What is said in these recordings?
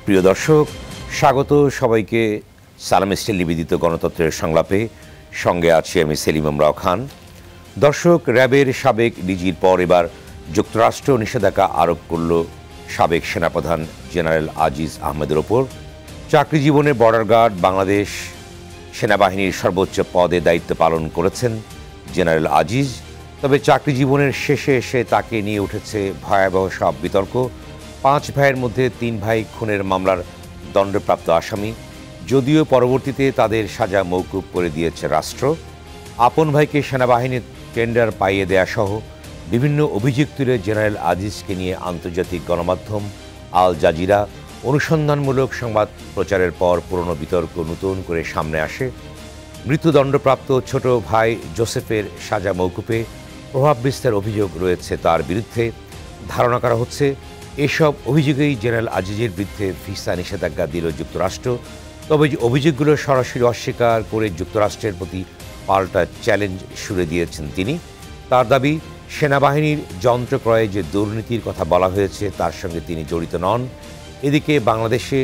প্রিয় দর্শক, স্বাগত সবাইকে সালাম স্টিল নিবেদিত গণতন্ত্রের সংলাপে। সঙ্গে আছি আমি সেলিম আমরাও খান। দর্শক, র্যাবের সাবেক ডিজির পর এবার যুক্তরাষ্ট্র নিষেধাজ্ঞা আরোপ করল সাবেক সেনাপ্রধান জেনারেল আজিজ আহমেদের ওপর। চাকরি জীবনে বর্ডার গার্ড বাংলাদেশ সেনাবাহিনীর সর্বোচ্চ পদে দায়িত্ব পালন করেছেন জেনারেল আজিজ। তবে চাকরি জীবনের শেষে এসে তাকে নিয়ে উঠেছে ভয়াবহ সব বিতর্ক। 5 ভাইয়ের মধ্যে 3 ভাই খুনের মামলার দণ্ডপ্রাপ্ত আসামি, যদিও পরবর্তীতে তাদের সাজা মওকুফ করে দিয়েছে রাষ্ট্র। আপন ভাইকে সেনাবাহিনীর টেন্ডার পাইয়ে দেয়া সহ বিভিন্ন অভিযোগ তুলে জেনারেল আজিজকে নিয়ে আন্তর্জাতিক গণমাধ্যম আল জাজিরা অনুসন্ধানমূলক সংবাদ প্রচারের পর পুরনো বিতর্ক নতুন করে সামনে আসে। মৃত্যুদণ্ডপ্রাপ্ত ছোট ভাই জোসেফের সাজা মওকুফে প্রভাব বিস্তার অভিযোগ রয়েছে তার বিরুদ্ধে। ধারণা করা হচ্ছে এসব অভিযোগেই জেনারেল আজিজের বিরুদ্ধে ভিসা নিষেধাজ্ঞা দিল যুক্তরাষ্ট্র। তবে অভিযোগগুলো সরাসরি অস্বীকার করে যুক্তরাষ্ট্রের প্রতি পাল্টা চ্যালেঞ্জ ছুড়ে দিয়েছেন তিনি। তার দাবি, সেনাবাহিনীর যন্ত্র ক্রয়ে যে দুর্নীতির কথা বলা হয়েছে তার সঙ্গে তিনি জড়িত নন। এদিকে বাংলাদেশে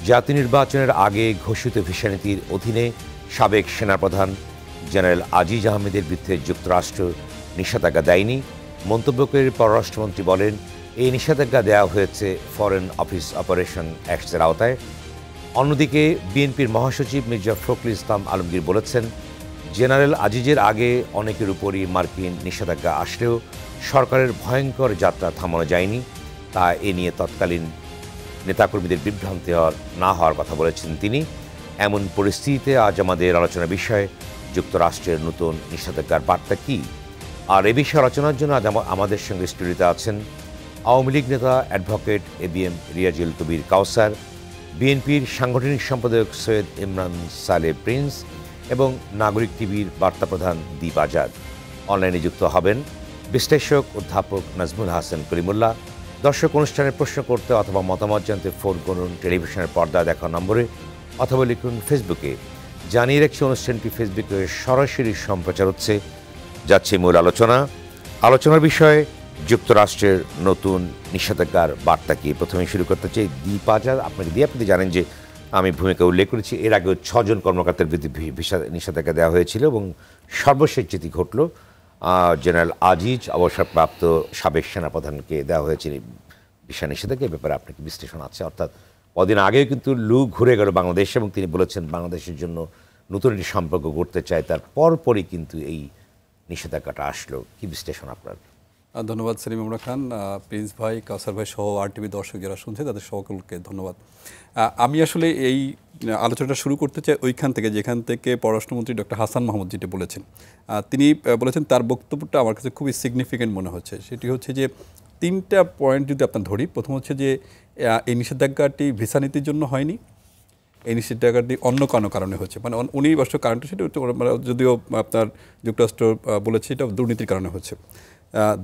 জাতীয় নির্বাচনের আগে ঘোষিত ভিসা নীতির অধীনে সাবেক সেনাপ্রধান জেনারেল আজিজ আহমেদের বিরুদ্ধে যুক্তরাষ্ট্র নিষেধাজ্ঞা দেয়নি। মন্তব্য করে পররাষ্ট্রমন্ত্রী বলেন, এই নিষেধাজ্ঞা দেওয়া হয়েছে ফরেন অফিস অপারেশন অ্যাক্টের আওতায়। অন্যদিকে বিএনপির মহাসচিব মির্জা ফখরুল ইসলাম আলমগীর বলেছেন, জেনারেল আজিজের আগে অনেকের উপরই মার্কিন নিষেধাজ্ঞা আসলেও সরকারের ভয়ঙ্কর যাত্রা থামানো যায়নি। তা এ নিয়ে তৎকালীন নেতাকর্মীদের বিভ্রান্তি না হওয়ার কথা বলেছেন তিনি। এমন পরিস্থিতিতে আজ আমাদের আলোচনার বিষয় যুক্তরাষ্ট্রের নতুন নিষেধাজ্ঞার বার্তা কী। আর এ বিষয়ে আলোচনার জন্য আজ আমাদের সঙ্গে স্টুডিওতে আছেন আওয়ামী লীগ নেতা অ্যাডভোকেট এবিএম রিয়াজুল কবির কাউসার, বিএনপির সাংগঠনিক সম্পাদক সৈয়দ ইমরান সালে প্রিন্স এবং নাগরিক টিভির বার্তা প্রধান দীপ আজাদ। অনলাইনে যুক্ত হবেন বিশ্লেষক অধ্যাপক নাজমুল হাসান করিমুল্লাহ। দর্শক, অনুষ্ঠানের প্রশ্ন করতে অথবা মতামত জানতে ফোন করুন টেলিভিশনের পর্দায় দেখা নম্বরে অথবা লিখুন ফেসবুকে। জানিয়ে রাখছি, অনুষ্ঠানটি ফেসবুকে সরাসরি সম্প্রচার হচ্ছে। যাচ্ছে মূল আলোচনার বিষয়ে যুক্তরাষ্ট্রের নতুন নিষেধাজ্ঞার বার্তা কি। প্রথমে শুরু করতে চাই দীপ আজাদ, আপনাকে দিয়ে। আপনি জানেন যে আমি ভূমিকা উল্লেখ করেছি, এর আগেও 6 জন কর্মকর্তার বিরুদ্ধে ভিসা নিষেধাজ্ঞা দেওয়া হয়েছিল এবং সর্বশেষ যেটি ঘটল জেনারেল আজিজ অবসরপ্রাপ্ত সাবেক সেনাপ্রধানকে দেওয়া হয়েছিল ভিসা নিষেধাজ্ঞা। ব্যাপারে আপনাকে বিশ্লেষণ আছে, অর্থাৎ কদিন আগেও কিন্তু লু ঘুরে গেল বাংলাদেশে এবং তিনি বলেছেন বাংলাদেশের জন্য নতুন একটি সম্পর্ক গড়তে চায়। তার পরপরই কিন্তু এই নিষেধাজ্ঞাটা আসলো। কি বিশ্লেষণ আপনার? ধন্যবাদ সেলিম আমরা খান, প্রিন্স ভাই, কাউসার ভাই সহ RTV দর্শক যারা শুনছে তাদের সকলকে ধন্যবাদ। আমি আসলে এই আলোচনাটা শুরু করতে চাই ওইখান থেকে যেখান থেকে পররাষ্ট্রমন্ত্রী ডক্টর হাসান মাহমুদ যেটা বলেছেন। তিনি বলেছেন, তার বক্তব্যটা আমার কাছে খুবই সিগনিফিকেন্ট মনে হচ্ছে। সেটি হচ্ছে যে 3টা পয়েন্ট যদি আপনার ধরি। প্রথম হচ্ছে যে এই নিষেধাজ্ঞাটি ভিসা নীতির জন্য হয়নি, এই নিষেধাজ্ঞাটি অন্য কোনো কারণে হচ্ছে, মানে উনি অবশ্য কারণটা সেটা যদিও আপনার যুক্তরাষ্ট্র বলেছে এটা দুর্নীতির কারণে হচ্ছে।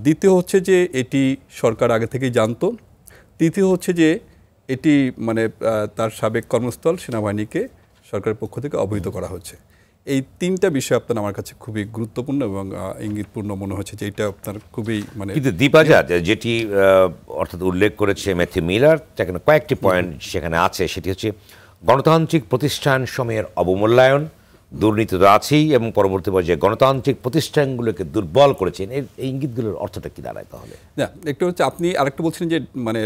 দ্বিতীয় হচ্ছে যে এটি সরকার আগে থেকেই জানতো। তৃতীয় হচ্ছে যে এটি মানে তার সাবেক কর্মস্থল সেনাবাহিনীকে সরকারের পক্ষ থেকে অবহিত করা হচ্ছে। এই 3টা বিষয় আপনার আমার কাছে খুবই গুরুত্বপূর্ণ এবং ইঙ্গিতপূর্ণ মনে হচ্ছে যে এটা আপনার খুবই মানে। কিন্তু দীপাজাদ যেটি অর্থাৎ উল্লেখ করেছে ম্যাথিউ মিলার, কয়েকটি পয়েন্ট সেখানে আছে। সেটি হচ্ছে গণতান্ত্রিক প্রতিষ্ঠান সমূহের অবমূল্যায়ন, দুর্নীতি তো আছেই, এবং পরবর্তী পর্যায়ে গণতান্ত্রিক প্রতিষ্ঠানগুলোকে দুর্বল করেছেন। এই ইঙ্গিতগুলোর অর্থটা কি দাঁড়ায় তাহলে? না, একটু হচ্ছে আপনি আরেকটু বলছিলেন যে মানে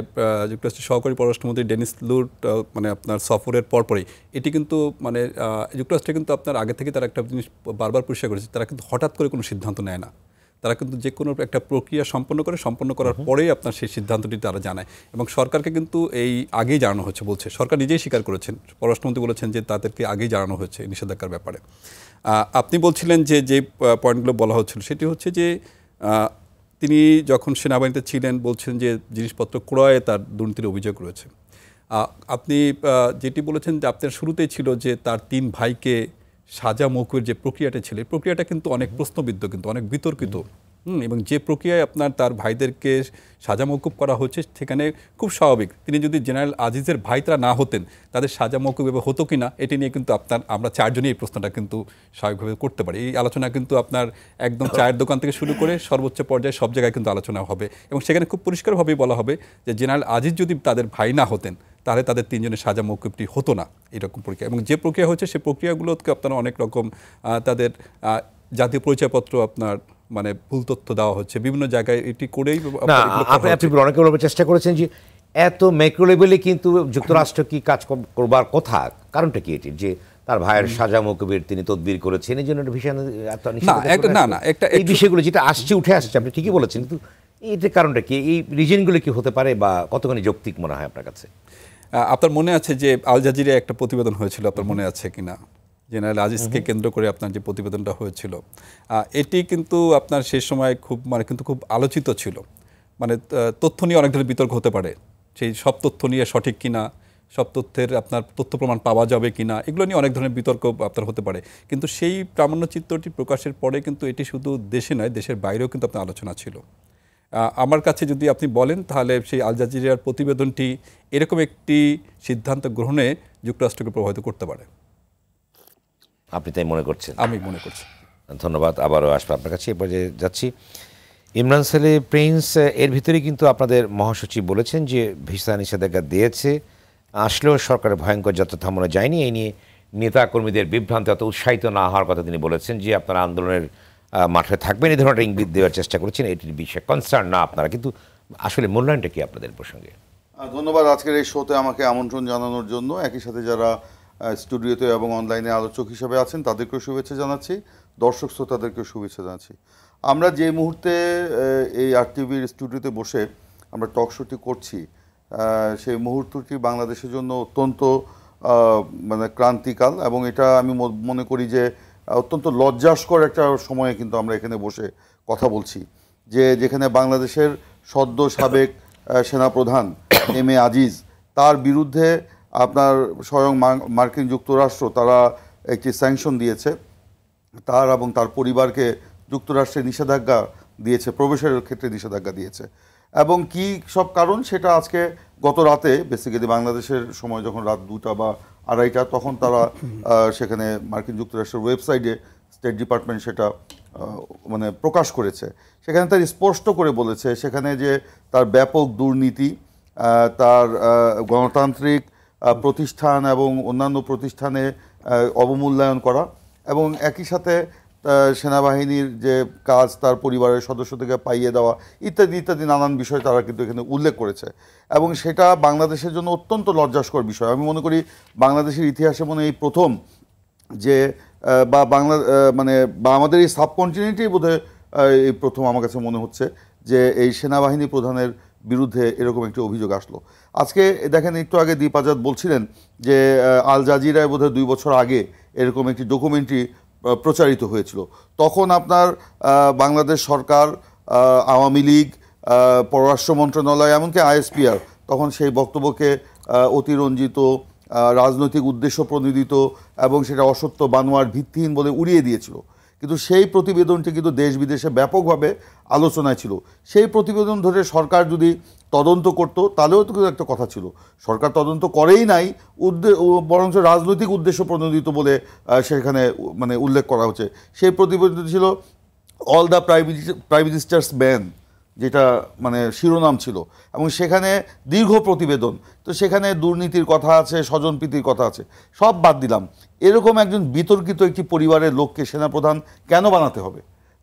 যুক্তরাষ্ট্রের সহকারী পররাষ্ট্রমন্ত্রী ডেনিস লুট মানে আপনার সফরের পরপরই এটি কিন্তু মানে যুক্তরাষ্ট্রে কিন্তু আপনার আগে থেকে তারা একটা জিনিস বারবার পরিষ্কার করেছে, তারা কিন্তু হঠাৎ করে কোনো সিদ্ধান্ত নেয় না। তারা কিন্তু যে কোনো একটা প্রক্রিয়া সম্পন্ন করার পরেই আপনার সেই সিদ্ধান্তটি তারা জানায় এবং সরকারকে কিন্তু এই আগেই জানানো হচ্ছে বলছে। সরকার নিজেই স্বীকার করেছেন, পররাষ্ট্রমন্ত্রী বলেছেন যে তাদেরকে আগেই জানানো হয়েছে নিষেধাজ্ঞার ব্যাপারে। আপনি বলছিলেন যে পয়েন্টগুলো বলা হচ্ছিল সেটি হচ্ছে যে তিনি যখন সেনাবাহিনীতে ছিলেন বলছেন যে জিনিসপত্র ক্রয়ে তার দুর্নীতির অভিযোগ রয়েছে। আপনি যেটি বলেছেন যে আপনার শুরুতেই ছিল যে তার 3 ভাইকে সাজা মওকুফের যে প্রক্রিয়াটা ছিল, এই প্রক্রিয়াটা কিন্তু অনেক প্রশ্নবিদ্ধ, কিন্তু অনেক বিতর্কিত। এবং যে প্রক্রিয়ায় আপনার তার ভাইদেরকে সাজা মওকুফ করা হচ্ছে সেখানে খুব স্বাভাবিক তিনি যদি জেনারেল আজিজের ভাইতরা না হতেন তাদের সাজা মওকুফ এভাবে হতো কিনা এটি নিয়ে কিন্তু আমরা চারজনই এই প্রশ্নটা কিন্তু স্বাভাবিকভাবে করতে পারি। এই আলোচনা কিন্তু আপনার একদম চায়ের দোকান থেকে শুরু করে সর্বোচ্চ পর্যায়ে সব জায়গায় কিন্তু আলোচনা হবে এবং সেখানে খুব পরিষ্কারভাবেই বলা হবে যে জেনারেল আজিজ যদি তাদের ভাই না হতেন তাহলে তাদের তিনজনের সাজা মওকুফটি হতো না, এরকম প্রক্রিয়া। এবং যে প্রক্রিয়া হচ্ছে সেই প্রক্রিয়াগুলোকে আপনারা অনেক রকম তাদের জাতীয় পরিচয়পত্র আপনার মানে ভুল তথ্য দেওয়া হচ্ছে বিভিন্ন জায়গায়, এটি করেই আপনি অনেকে বলবার চেষ্টা করেছেন যে এত ম্যাক্রো লেভেলে কিন্তু যুক্তরাষ্ট্র কি কাজ করবার কথা, কারণটা কি এটি যে তার ভাইয়ের সাজা মওকুফের তিনি তদবির করেছেন এই জন্য ভিসা এই বিষয়গুলো যেটা উঠে আসছে আপনি ঠিকই বলেছেন, কিন্তু এইটার কারণটা কি, এই রিজনগুলো কি হতে পারে বা কতখানি যৌক্তিক মনে হয় আপনার কাছে? আপনার মনে আছে যে আল জাজিরায় একটা প্রতিবেদন হয়েছিল, আপনার মনে আছে কিনা, জেনারেল আজিজকে কেন্দ্র করে আপনার যে প্রতিবেদনটা হয়েছিল এটি কিন্তু আপনার সেই সময় খুব খুব আলোচিত ছিল। মানে তথ্য নিয়ে অনেক ধরনের বিতর্ক হতে পারে, সেই সব তথ্য নিয়ে সঠিক কিনা, সব তথ্যের আপনার তথ্য প্রমাণ পাওয়া যাবে কিনা, এগুলো নিয়ে অনেক ধরনের বিতর্ক আপনার হতে পারে। কিন্তু সেই প্রামাণ্যচিত্রটি প্রকাশের পরে কিন্তু এটি শুধু দেশে নয় দেশের বাইরেও কিন্তু আপনার আলোচনা ছিল। আমার কাছে যদি আপনি বলেন তাহলে সেই আল জাজিরার প্রতিবেদনটি এরকম একটি সিদ্ধান্ত গ্রহণে যুক্তরাষ্ট্রকে প্রভাবিত করতে পারে। আপনি তাই মনে করছেন? আমি মনে করছি। ধন্যবাদ, আবারও আসবো আপনার কাছে। এ পর্যায়ে যাচ্ছি ইমরান সালেহ প্রিন্স, এর ভিতরে কিন্তু আপনাদের মহাসচিব বলেছেন যে ভিসা নিষেধাজ্ঞা দিয়েছে, আসলেও সরকারের ভয়ঙ্কর যাত্রা থামানো যায়নি। এই নিয়ে নেতাকর্মীদের বিভ্রান্তি অত উৎসাহিত না হওয়ার কথা তিনি বলেছেন যে আপনারা আন্দোলনের মাঠে থাকবেন, এই ধরনের ইঙ্গিত দেওয়ার চেষ্টা করেছেন, এটির বিষয়ে কনসার্ন না আপনারা, কিন্তু আসলে মূল্যায়নটা কি আপনাদের প্রসঙ্গে? ধন্যবাদ আজকের এই শোতে আমাকে আমন্ত্রণ জানানোর জন্য। একই সাথে যারা স্টুডিওতে এবং অনলাইনে আলোচক হিসেবে আছেন তাদেরকেও শুভেচ্ছা জানাচ্ছি, দর্শক শ্রোতাদেরকেও শুভেচ্ছা জানাচ্ছি। আমরা যে মুহূর্তে এই আরটিভির স্টুডিওতে বসে আমরা টক শোটি করছি সেই মুহূর্তটি বাংলাদেশের জন্য অত্যন্ত ক্রান্তিকাল, এবং এটা আমি মনে করি যে অত্যন্ত লজ্জাস্কর একটা সময়ে কিন্তু আমরা এখানে বসে কথা বলছি, যেখানে বাংলাদেশের সদ্য সাবেক সেনাপ্রধান এম এ আজিজ তার বিরুদ্ধে আপনার স্বয়ং মার্কিন যুক্তরাষ্ট্র তারা একটি স্যাংশন দিয়েছে, তার এবং তার পরিবারকে যুক্তরাষ্ট্রের নিষেধাজ্ঞা দিয়েছে, প্রবেশের ক্ষেত্রে নিষেধাজ্ঞা দিয়েছে। এবং কি সব কারণ সেটা আজকে গত রাতে বেসিক্যালি বাংলাদেশের সময় যখন রাত 2টা বা 2:30 তখন তারা সেখানে মার্কিন যুক্তরাষ্ট্রের ওয়েবসাইটে স্টেট ডিপার্টমেন্ট সেটা প্রকাশ করেছে। সেখানে তার স্পষ্ট করে বলেছে সেখানে যে তার ব্যাপক দুর্নীতি, তার গণতান্ত্রিক প্রতিষ্ঠান এবং অন্যান্য প্রতিষ্ঠানে অবমূল্যায়ন করা, এবং একই সাথে সেনাবাহিনীর যে কাজ তার পরিবারের সদস্যদেরকে পাইয়ে দেওয়া ইত্যাদি ইত্যাদি নানান বিষয় তারা কিন্তু এখানে উল্লেখ করেছে। এবং সেটা বাংলাদেশের জন্য অত্যন্ত লজ্জাস্কর বিষয়। আমি মনে করি বাংলাদেশের ইতিহাসে এই প্রথম যে বা আমাদের এই সাবকন্টিনেন্টেই বোধহয় এই প্রথম আমার কাছে মনে হচ্ছে যে এই সেনাবাহিনী প্রধানের বিরুদ্ধে এরকম একটি অভিযোগ আসলো। আজকে দেখেন একটু আগে দীপ আজাদ বলছিলেন যে আল জাজিরায় বোধহয় 2 বছর আগে এরকম একটি ডকুমেন্টারি প্রচারিত হয়েছিল। তখন আপনার বাংলাদেশ সরকার, আওয়ামী লীগ, পররাষ্ট্র মন্ত্রণালয় এমনকি আইএসপিআর তখন সেই বক্তব্যকে অতিরঞ্জিত, রাজনৈতিক উদ্দেশ্য প্রণোদিত এবং সেটা অসত্য, বানোয়ার, ভিত্তিহীন বলে উড়িয়ে দিয়েছিল। কিন্তু সেই প্রতিবেদনটি কিন্তু দেশ বিদেশে ব্যাপকভাবে আলোচনায় ছিল। সেই প্রতিবেদন ধরে সরকার যদি তদন্ত করতো তাহলেও তো কিন্তু একটা কথা ছিল। সরকার তদন্ত করেই নাই, বরঞ্চ রাজনৈতিক উদ্দেশ্য প্রণোদিত বলে সেখানে উল্লেখ করা হচ্ছে। সেই প্রতিবেদনটি ছিল all the prime minister's ban, যেটা শিরোনাম ছিল, এবং সেখানে দীর্ঘ প্রতিবেদন। তো সেখানে দুর্নীতির কথা আছে, স্বজনপ্রীতির কথা আছে, সব বাদ দিলাম। এরকম একজন বিতর্কিত একটি পরিবারের লোককে সেনাপ্রধান কেন বানাতে হবে,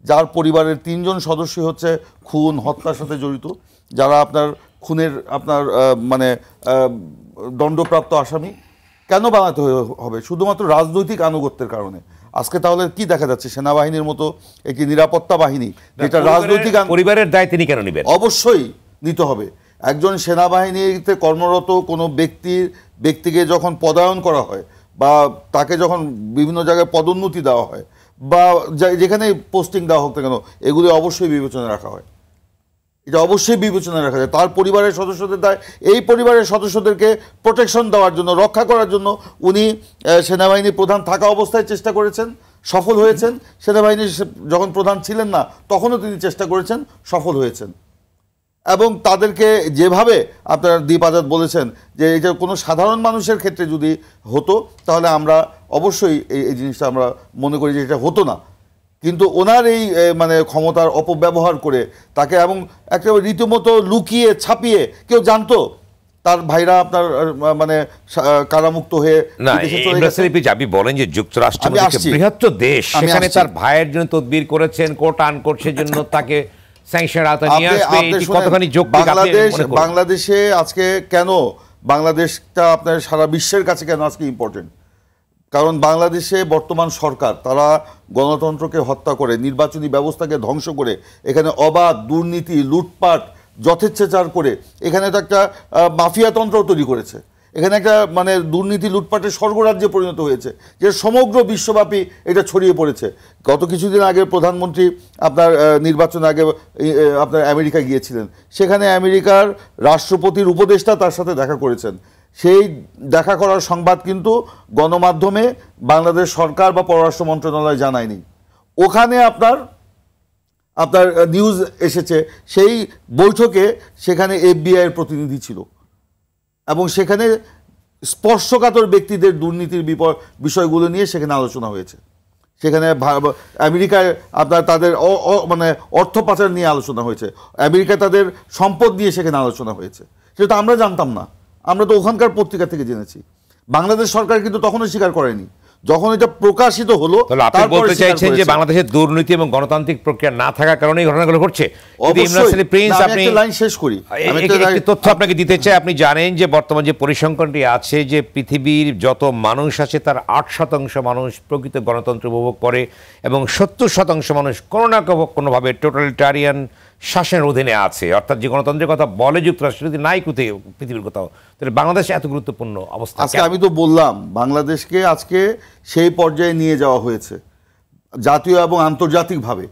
যার পরিবারের 3 জন সদস্য হচ্ছে খুন হত্যার সাথে জড়িত, যারা আপনার খুনের আপনার দণ্ডপ্রাপ্ত আসামি? কেন বানাতে হবে? শুধুমাত্র রাজনৈতিক আনুগত্যের কারণে। আজকে তাহলে কি দেখা যাচ্ছে, সেনাবাহিনীর মতো একটি নিরাপত্তা বাহিনী যেটা রাজনৈতিক পরিবারের দায় তিনি কেন নেবেন? অবশ্যই নিতে হবে। একজন সেনাবাহিনীতে কর্মরত কোনো ব্যক্তিকে যখন পদায়ন করা হয় বা তাকে যখন বিভিন্ন জায়গায় পদোন্নতি দেওয়া হয় বা যেখানে পোস্টিং দেওয়া হোক না কেন, এগুলি অবশ্যই বিবেচনায় রাখা হয়। এটা অবশ্যই বিবেচনায় রাখা যায়। তার পরিবারের সদস্যদের দায়, এই পরিবারের সদস্যদেরকে প্রোটেকশন দেওয়ার জন্য, রক্ষা করার জন্য উনি সেনাবাহিনী প্রধান থাকা অবস্থায় চেষ্টা করেছেন সফল হয়েছেন। সেনাবাহিনীর যখন প্রধান ছিলেন না তখনও তিনি চেষ্টা করেছেন, সফল হয়েছেন। এবং তাদেরকে যেভাবে আপনার দীপ আজাদ বলেছেন যে এটা কোনো সাধারণ মানুষের ক্ষেত্রে যদি হতো তাহলে আমরা অবশ্যই এই জিনিসটা আমরা মনে করি যে এটা হতো না, কিন্তু ওনার এই মানে ক্ষমতার অপব্যবহার করে তাকে, এবং একটা রীতিমতো লুকিয়ে ছাপিয়ে, কেউ জানতো তার ভাইরা আপনার মানে কারামুক্ত হয়ে আপনি বলেন যে যুক্তরাষ্ট্র বৃহত্তর দেশ, সেখানে তার ভাইয়ের জন্য তদবির করেছেন, কোর্ট আন করছে জন্য তাকে স্যাংশন আওতায় নিয়ে আসবে, কতখানি যৌক্তিক? বাংলাদেশে আজকে কেন বাংলাদেশটা আপনার সারা বিশ্বের কাছে কেন আজকে ইম্পর্টেন্ট? কারণ বাংলাদেশে বর্তমান সরকার তারা গণতন্ত্রকে হত্যা করে, নির্বাচনী ব্যবস্থাকে ধ্বংস করে, এখানে অবাধ দুর্নীতি, লুটপাট, যথেচ্ছাচার করে এখানে তো একটা মাফিয়াতন্ত্র তৈরি করেছে। এখানে একটা মানে দুর্নীতি লুটপাটের স্বর্গরাজ্যে পরিণত হয়েছে, যে সমগ্র বিশ্বব্যাপী এটা ছড়িয়ে পড়েছে। গত কিছুদিন আগে প্রধানমন্ত্রী আপনার নির্বাচন আগে আপনার আমেরিকা গিয়েছিলেন, সেখানে আমেরিকার রাষ্ট্রপতির উপদেষ্টা তার সাথে দেখা করেছেন। সেই দেখা করার সংবাদ কিন্তু গণমাধ্যমে বাংলাদেশ সরকার বা পররাষ্ট্র মন্ত্রণালয় জানায়নি। ওখানে আপনার নিউজ এসেছে সেই বৈঠকে সেখানে FBI এর প্রতিনিধি ছিল, এবং সেখানে স্পর্শকাতর ব্যক্তিদের দুর্নীতির বিষয়গুলো নিয়ে সেখানে আলোচনা হয়েছে। সেখানে আমেরিকায় আপনার তাদের মানে অর্থ পাচার নিয়ে আলোচনা হয়েছে, আমেরিকায় তাদের সম্পদ নিয়ে সেখানে আলোচনা হয়েছে। সেটা আমরা জানতাম না, আমরা তো ওখানকার পত্রিকা থেকে জেনেছি। বাংলাদেশ সরকার কিন্তু তখনও স্বীকার করেনি, যখন এটা প্রকাশিত হলো। আপনি বলতে চাইছেন যে বাংলাদেশের দুর্নীতি এবং গণতান্ত্রিক প্রক্রিয়া না থাকার কারণে এই ঘটনাগুলো ঘটছে? আপনি লাইন শেষ করি, একটি তথ্য আপনাকে দিতে চাই। আপনি জানেন যে বর্তমান যে পরিসংখ্যানটি আছে, যে পৃথিবীর যত মানুষ আছে তার 8% মানুষ প্রকৃত গণতন্ত্র উপভোগ করে, এবং 70% মানুষ কোনো না কোনোভাবে টোটালিটারিয়ান শাসনের অধীনে আছে। অর্থাৎ যে গণতন্ত্রের কথা বলে যুক্তরাষ্ট্র, যদি নাই কোথায় পৃথিবীর কোথাও, তাহলে বাংলাদেশ এত গুরুত্বপূর্ণ অবস্থা। আজকে আমি তো বললাম বাংলাদেশকে আজকে সেই পর্যায়ে নিয়ে যাওয়া হয়েছে, জাতীয় এবং আন্তর্জাতিকভাবে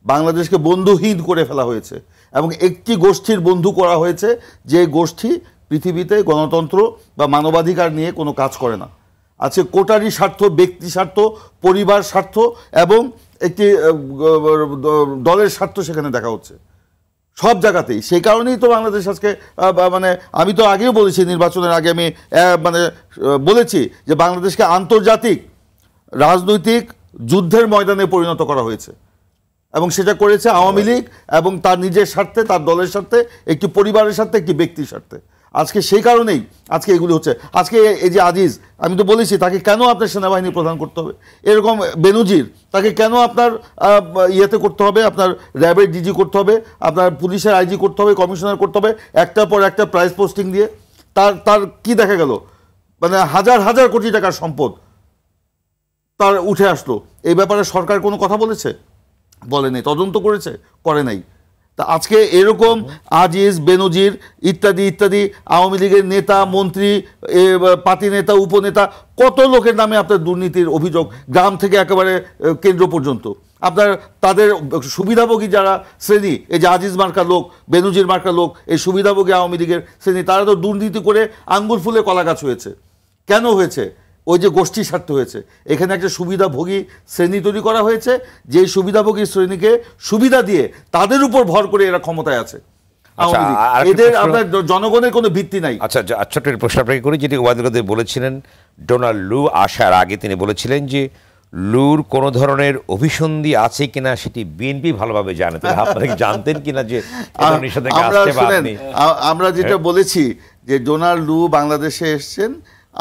বাংলাদেশকে বন্ধুহীন করে ফেলা হয়েছে, এবং একটি গোষ্ঠীর বন্ধু করা হয়েছে, যে গোষ্ঠী পৃথিবীতে গণতন্ত্র বা মানবাধিকার নিয়ে কোনো কাজ করে না। আজকে কোটারি স্বার্থ, ব্যক্তি স্বার্থ, পরিবার স্বার্থ এবং একটি দলের স্বার্থ সেখানে দেখা হচ্ছে সব জায়গাতেই। সেই কারণেই তো বাংলাদেশ আজকে মানে আমি তো আগেও বলেছি, নির্বাচনের আগে আমি মানে বলেছি যে বাংলাদেশকে আন্তর্জাতিক রাজনৈতিক যুদ্ধের ময়দানে পরিণত করা হয়েছে, এবং সেটা করেছে আওয়ামী লীগ এবং তার নিজের স্বার্থে, তার দলের স্বার্থে, একটি পরিবারের স্বার্থে, একটি ব্যক্তির স্বার্থে। আজকে সেই কারণেই আজকে এগুলি হচ্ছে। আজকে এই যে আজিজ, আমি তো বলেছি তাকে কেন আপনার সেনাবাহিনী প্রধান করতে হবে, এরকম বেনজির তাকে কেন আপনার ইয়েতে করতে হবে, আপনার র্যাবের ডিজি করতে হবে, আপনার পুলিশের IG করতে হবে, কমিশনার করতে হবে, একটার পর একটা প্রাইস পোস্টিং দিয়ে। তার কি দেখা গেল, মানে হাজার হাজার কোটি টাকার সম্পদ তার উঠে আসলো। এই ব্যাপারে সরকার কোনো কথা বলেছে? বলেনি। তদন্ত করেছে? করে নাই। তা আজকে এরকম আজিজ, বেনজির ইত্যাদি ইত্যাদি আওয়ামী লীগের নেতা, মন্ত্রী, পার্টি নেতা, উপনেতা, কত লোকের নামে আপনার দুর্নীতির অভিযোগ, গ্রাম থেকে একেবারে কেন্দ্র পর্যন্ত। আপনার তাদের সুবিধাভোগী যারা শ্রেণী, এই যে আজিজ মার্কা লোক, বেনজির মার্কা লোক, এই সুবিধাভোগী আওয়ামী লীগের শ্রেণী, তারা তো দুর্নীতি করে আঙ্গুল ফুলে কলা গাছ হয়েছে। কেন হয়েছে? ওই যে গোষ্ঠী স্বার্থ হয়েছে। এখানে একটা সুবিধাভোগী শ্রেণী তৈরি করা হয়েছে, যে সুবিধাভোগী শ্রেণীকে সুবিধা দিয়ে তাদের উপর ভর করে এরা ক্ষমতায় আছে। এদের আপনার জনগণের কোনো ভিত্তি নাই। আচ্ছা, ছোট্ট প্রশ্ন আপনাকে করি, যেটি ওবায়দুল কাদের বলেছিলেন ডোনাল্ড লু আসার আগে, তিনি বলেছিলেন যে লুর কোন ধরনের অভিসন্ধি আছে কিনা সেটি বিএনপি ভালোভাবে জানে। আপনারা কি জানতেন কিনা যে আমরা যেটা বলেছি যে ডোনাল্ড লু বাংলাদেশে এসছেন,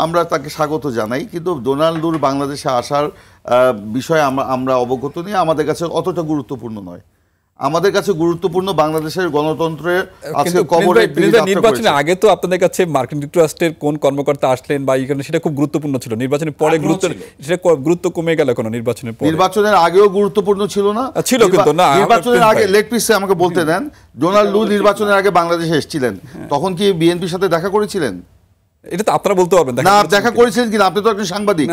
আমরা তাকে স্বাগত জানাই, কিন্তু ডোনাল্ড লুর বাংলাদেশে আসার বিষয়ে আমরা অবগত নেই। আমাদের কাছে অতটা গুরুত্বপূর্ণ নয়। আমাদের কাছে গুরুত্বপূর্ণ বাংলাদেশের গণতন্ত্রের আজকে কবরে। নির্বাচনের আগে তো আপনাদের কাছে মার্কিন যুক্তরাষ্ট্রের কোন কর্মকর্তা আসলেন বা এখানে সেটা খুব গুরুত্বপূর্ণ ছিল। নির্বাচনের পরে গুরুত্ব কমে গেল কেন? নির্বাচনের আগেও গুরুত্বপূর্ণ ছিল না? ছিল, কিন্তু না, নির্বাচনের আগে লেগ পিসে আমাকে বলতে দেন। ডোনাল্ড লু নির্বাচনের আগে বাংলাদেশে এসেছিলেন, তখন কি বিএনপির সাথে দেখা করেছিলেন? এটা তো আপনারা বলতে পারবেন না, দেখা করেছিলেন কিনা? আপনি তো একজন সাংবাদিক,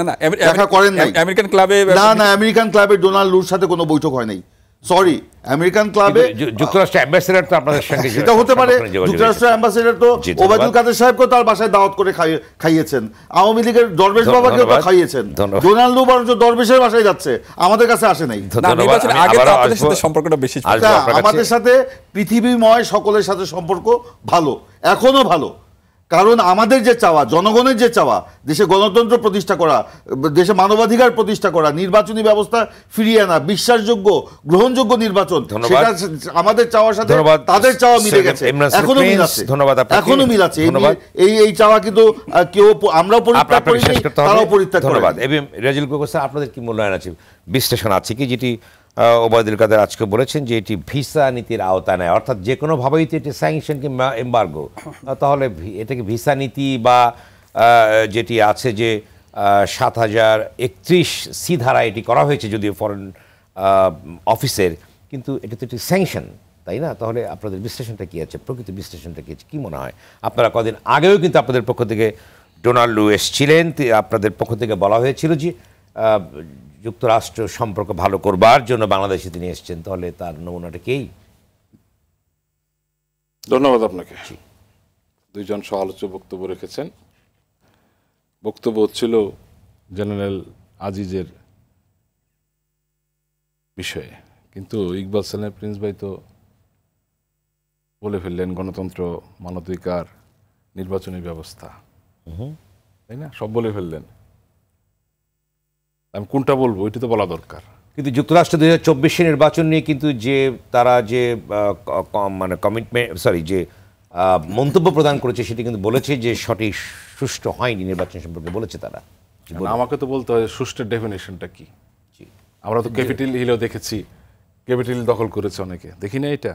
দেখা করেন নাই। আমেরিকান ক্লাবে না, আমেরিকান ক্লাবে ডোনাল্ড লুর সাথে কোনো বৈঠক হয় নাই। সরি আমেরিকান ক্লাবে যুক্তরাষ্ট্রের অ্যাম্বাসেডর তো আপনাদের সঙ্গে সেটা হতে পারে, যুক্তরাষ্ট্রের অ্যাম্বাসেডর তো ওবায়দুল কাদের সাহেবকে তার বাসায় দাওয়াত করে খাইয়েছেন, আওয়ামী লীগের দরবেশ বাবাকেও তো খাইয়েছেন, ডোনাল্ড বরঞ্চ দরবেশের বাসায় যাচ্ছে, আমাদের কাছে আসে নাই। সম্পর্কটা বেশি, আমাদের সাথে পৃথিবীময় সকলের সাথে সম্পর্ক ভালো, এখনো ভালো, কারণ আমাদের যে চাওয়া, জনগণের যে চাওয়া, দেশে গণতন্ত্র প্রতিষ্ঠা করা, দেশে মানবাধিকার প্রতিষ্ঠা করা, নির্বাচনী ব্যবস্থা ফিরিয়ে আনা, বিশ্বাসযোগ্য গ্রহণযোগ্য নির্বাচন, সেটা আমাদের চাওয়ার সাথে তাদের চাওয়া মিলে গেছে, এখনো মিল আছে, এখনো মিল আছে। এই চাওয়া কিন্তু কেউ আমরাও পরিত্যাগ করি, তারাও পরিত্যাগ করে। ধন্যবাদ। এবং রেজুল কোকো স্যার, আপনাদের কি মূল্যায়ন আছে, বিশ্লেষণ আছে কি, যেটি ওবায়দুল কাদের আজকে বলেছেন যে এটি ভিসা নীতির আওতায় নেয়, অর্থাৎ যে কোনোভাবেই তো এটি স্যাংশন কিংবা এমবার্গো, তাহলে এটাকে ভিসা নীতি বা যেটি আছে যে 7031 সি ধারা এটি করা হয়েছে যদিও ফরেন অফিসের, কিন্তু এটা তো একটি স্যাংশন, তাই না? তাহলে আপনাদের বিশ্লেষণটা কী আছে, প্রকৃত বিশ্লেষণটা কী আছে, কী মনে হয়? আপনারা কদিন আগেও কিন্তু আপনাদের পক্ষ থেকে ডোনাল্ড লু এসেছিলেন, আপনাদের পক্ষ থেকে বলা হয়েছিল যে যুক্তরাষ্ট্র সম্পর্ক ভালো করবার জন্য বাংলাদেশে তিনি এসেছেন, তাহলে তার নমুনাটা কেই? ধন্যবাদ আপনাকে। দুইজন সহ-আলোচক বক্তব্য রেখেছেন। বক্তব্য হচ্ছিল জেনারেল আজিজের বিষয়ে, কিন্তু ইকবাল সেলিম প্রিন্স ভাই তো বলে ফেললেন গণতন্ত্র, মানবাধিকার, নির্বাচনী ব্যবস্থা, তাই না? সব বলে ফেললেন। আমি কোনটা বলবো এটা তো বলা দরকার। কিন্তু যুক্তরাষ্ট্র 2024 নির্বাচন নিয়ে কিন্তু যে তারা যে মানে কমিটমেন্ট যে মন্তব্য প্রদান করেছে, সেটি কিন্তু বলেছে যে সঠিক সুষ্ঠু হয়নি নির্বাচন সম্পর্কে বলেছে তারা। আমাকে তো বলতে হয় সুষ্ঠুর ডেফিনেশনটা কি। আমরা তো ক্যাপিটাল হিলও দেখেছি, ক্যাপিটাল দখল করেছে অনেকে, দেখি না এটা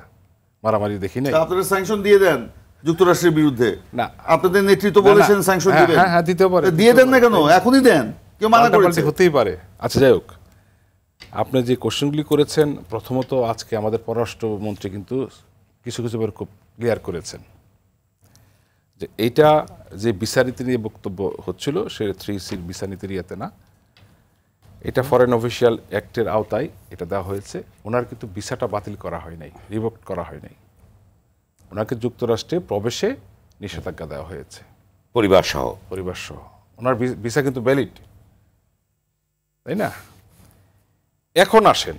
মারামারি, দেখি না। আপনারা স্যাংশন দিয়ে দেন যুক্তরাষ্ট্রের বিরুদ্ধে, না আপনাদের নেতৃত্ব বলেছেন স্যাংশন দিবেন, হ্যাঁ দিতে পারে, দিয়ে দেন না কেন? এখনই দেন, কেউ মানা করেছে? হতেই পারে। আচ্ছা যাই হোক, আপনি যে কোশ্চেনগুলি করেছেন, প্রথমত আজকে আমাদের পররাষ্ট্রমন্ত্রী কিন্তু কিছু কিছু খুব ক্লিয়ার করেছেন যে এইটা যে বিচারনীতি নিয়ে বক্তব্য হচ্ছিল, সে 3Cর বিচারনীতির ইয়েতে না, এটা ফরেন অফিসিয়াল অ্যাক্টের আওতায় এটা দেওয়া হয়েছে। ওনার কিন্তু ভিসাটা বাতিল করা হয় নাই, রিভোক্ট করা হয় নাই, ওনাকে যুক্তরাষ্ট্রে প্রবেশে নিষেধাজ্ঞা দেওয়া হয়েছে, পরিবার সহ। ওনার ভিসা কিন্তু ভ্যালিড, তাই না? এখন আসেন,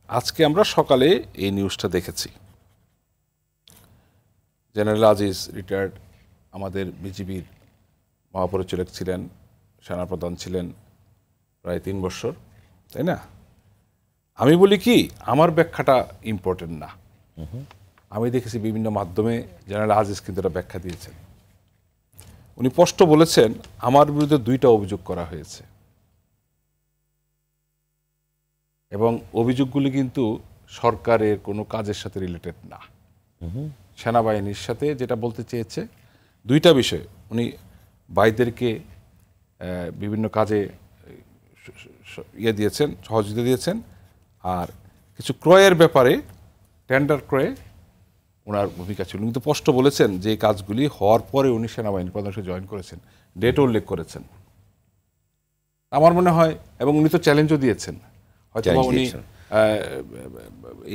আজকে আমরা সকালে এই নিউজটা দেখেছি। জেনারেল আজিজ রিটায়ার্ড, আমাদের বিজিবির মহাপরিচালক ছিলেন, সেনাপ্রধান ছিলেন প্রায় 3 বছর, তাই না? আমি বলি কি, আমার ব্যাখ্যাটা ইম্পর্টেন্ট না। আমি দেখেছি বিভিন্ন মাধ্যমে জেনারেল আজিজ কিন্তু এটা ব্যাখ্যা দিয়েছেন। উনি স্পষ্ট বলেছেন, আমার বিরুদ্ধে 2টা অভিযোগ করা হয়েছে এবং অভিযোগগুলি কিন্তু সরকারের কোনো কাজের সাথে রিলেটেড না, সেনাবাহিনীর সাথে। যেটা বলতে চেয়েছে 2টা বিষয়, উনি ভাইদেরকে বিভিন্ন কাজে দিয়েছেন, সহযোগিতা দিয়েছেন, আর কিছু ক্রয়ের ব্যাপারে, টেন্ডার ক্রয়ে ওনার ভূমিকা ছিল। কিন্তু স্পষ্ট বলেছেন যে কাজগুলি হওয়ার পরে উনি সেনাবাহিনীর প্রধান হিসেবে জয়েন করেছেন, ডেট উল্লেখ করেছেন। আমার মনে হয়, এবং উনি তো চ্যালেঞ্জও দিয়েছেন, হয়তো উনি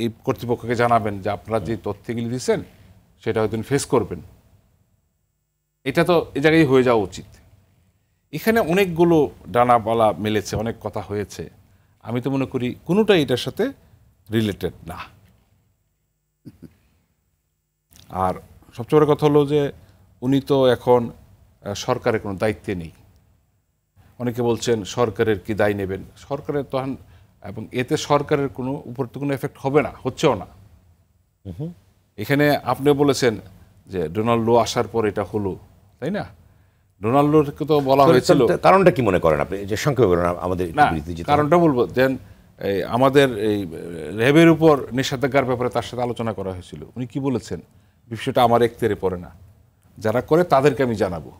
এই কর্তৃপক্ষকে জানাবেন যে আপনারা যে তথ্যগুলি দিয়েছেন সেটা হয়তো ফেস করবেন। এটা তো এই জায়গায় হয়ে যাওয়া উচিত। এখানে অনেকগুলো ডানাবালা মেলেছে, অনেক কথা হয়েছে, আমি তো মনে করি কোনোটাই এটার সাথে রিলেটেড না। আর সবচেয়ে বড় কথা হলো যে উনি তো এখন সরকারের কোনো দায়িত্বে নেই। অনেকে বলছেন সরকারের কি দায় নেবেন, সরকারের তখন, এবং এতে সরকারের কোনো উপর তো কোনো এফেক্ট হবে না, হচ্ছেও না। এখানে আপনিও বলেছেন যে ডোনাল্ড লো আসার পর এটা হলো, তাই না? ডোনাল্ড লোকে তো বলা হয়েছিল, কারণটা কি মনে করেন আপনি, যে সংক্ষেপে আমাদের কারণটা বলবো, দেন আমাদের এই র্যাবের উপর নিষেধাজ্ঞার ব্যাপারে তার সাথে আলোচনা করা হয়েছিল। উনি কি বলেছেন, বিষয়টা আমার এখতিয়ারে পড়ে না, যারা করে তাদেরকে আমি জানাবো।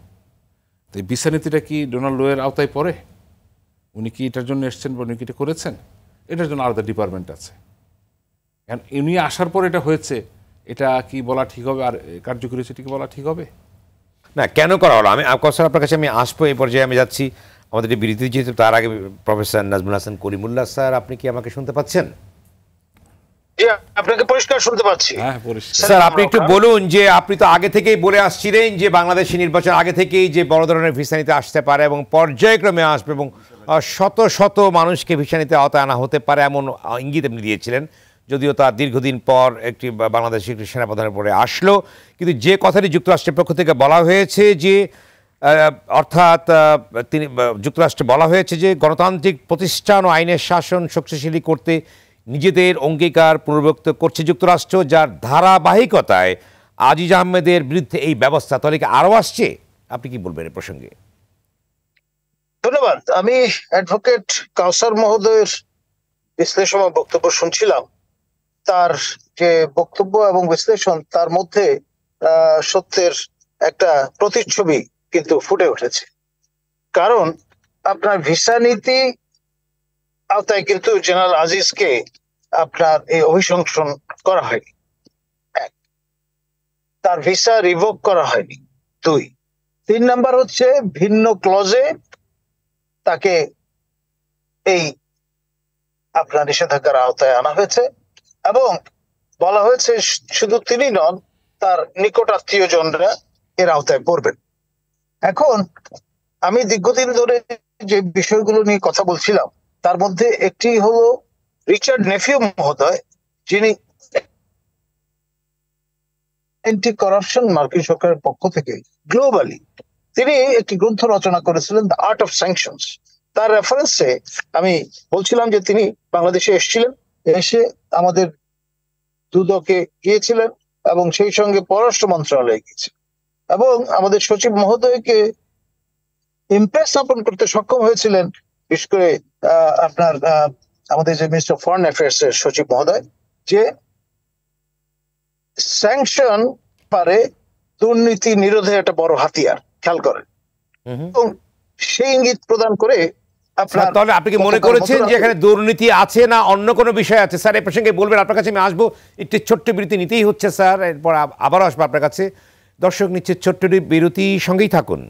তো এই বিচারনীতিটা কি ডোনাল্ড লোয়ের আওতায় পড়ে? উনি কি এটার জন্য এসছেন বা উনি কি এটা করেছেন? এটার জন্য আলাদা ডিপার্টমেন্ট আছে। কারণ উনি আসার পর এটা হয়েছে, এটা কি বলা ঠিক হবে? আর কার্যকরী হয়েছে, এটা কি বলা ঠিক হবে? না, কেন করা হলো? আমি আপনার কাছে আমি আসবো, এই পর্যায়ে আমি যাচ্ছি আমাদের বিরতি, যেহেতু তার আগে প্রফেসর নাজমুল হাসান করিমুল্লাহ স্যার, আপনি কি আমাকে শুনতে পাচ্ছেন? জি, আপনাকে পরিষ্কার শুনতে পাচ্ছি। হ্যাঁ, পরিষ্কার। স্যার আপনি একটু বলুন যে আপনি তো আগে থেকেই বলে আসছিলেন যে বাংলাদেশি নির্বাচন আগে থেকেই যে বড় ধরনের ভিসা নিতে আসতে পারে এবং পর্যায়ক্রমে আসবে এবং শত শত মানুষকে ভিসা নিতে আওতায় আনা হতে পারে এমন ইঙ্গিত আপনি দিয়েছিলেন, যদিও তার দীর্ঘদিন পর একটি বাংলাদেশি একটি সেনাপ্রধানের পরে আসলো। কিন্তু যে কথাটি যুক্তরাষ্ট্রের পক্ষ থেকে বলা হয়েছে যে অর্থাৎ তিনি যুক্তরাষ্ট্রে বলা হয়েছে যে গণতান্ত্রিক প্রতিষ্ঠান ও আইনের শাসন শক্তিশালী করতে নিজেদের অঙ্গীকার পুনর্ব্যক্ত করছে যুক্তরাষ্ট্র, যার ধারাবাহিকতায় আজিজ আহমেদের বিরুদ্ধে এই ব্যবস্থা তাহলে কি আরও আসছে? আপনি কি বলবেন এ প্রসঙ্গে? ধন্যবাদ। আমি অ্যাডভোকেট কাউসার মহোদয়ের বিশ্লেষণ ও বক্তব্য শুনছিলাম। তার যে বক্তব্য এবং বিশ্লেষণ, তার মধ্যে সত্যের একটা প্রতিচ্ছবি কিন্তু ফুটে উঠেছে। কারণ আপনার ভিসা নীতি আওতায় কিন্তু জেনারেল আজিজকে আপনার এই অভিশংসন করা হয়নি। এক, তার ভিসা রিভোক করা হয়নি। দুই, 3 নাম্বার হচ্ছে ভিন্ন ক্লজে তাকে এই আপনার নিষেধাজ্ঞার আওতায় আনা হয়েছে এবং বলা হয়েছে শুধু তিনি নন, তার নিকট আত্মীয়জনরা এর আওতায় পড়বেন। এখন আমি দীর্ঘদিন ধরে যে বিষয়গুলো নিয়ে কথা বলছিলাম, তার মধ্যে একটি হলো রিচার্ড নেফিউ মহোদয়, যিনি অ্যান্টি করাপশন মার্কিন সরকারের পক্ষ থেকে গ্লোবালি তিনি একটি গ্রন্থ রচনা করেছিলেন, দ্য আর্ট অফ স্যাংশনস। তার রেফারেন্সে আমি বলছিলাম যে তিনি বাংলাদেশে এসেছিলেন, এসে আমাদের দুদকে গিয়েছিলেন এবং সেই সঙ্গে পররাষ্ট্র মন্ত্রণালয়ে গিয়েছিলেন এবং আমাদের সচিব মহোদয়কে ইমপ্রেস স্থাপন করতে সক্ষম হয়েছিলেন, বিশেষ করে আপনার আমাদের যে মিনিস্টার অফ ফরেন অ্যাফেয়ার্স এর সচিব মহোদয়, যে স্যাংশন পারে দুর্নীতি নিরোধে একটা বড় হাতিয়ার, খেয়াল করেন। এবং সেই ইঙ্গিত প্রদান করে আপনার তাহলে আপনি কি মনে করেছেন যে এখানে দুর্নীতি আছে না অন্য কোনো বিষয় আছে? স্যার এই প্রসঙ্গে বলবেন, আপনার কাছে আমি আসবো। একটি ছোট্ট বিরতি নিতেই হচ্ছে স্যার, এরপর আবারও আসবো আপনার কাছে। দর্শক নিচ্ছে ছোট্ট বিরতি, সঙ্গেই থাকুন।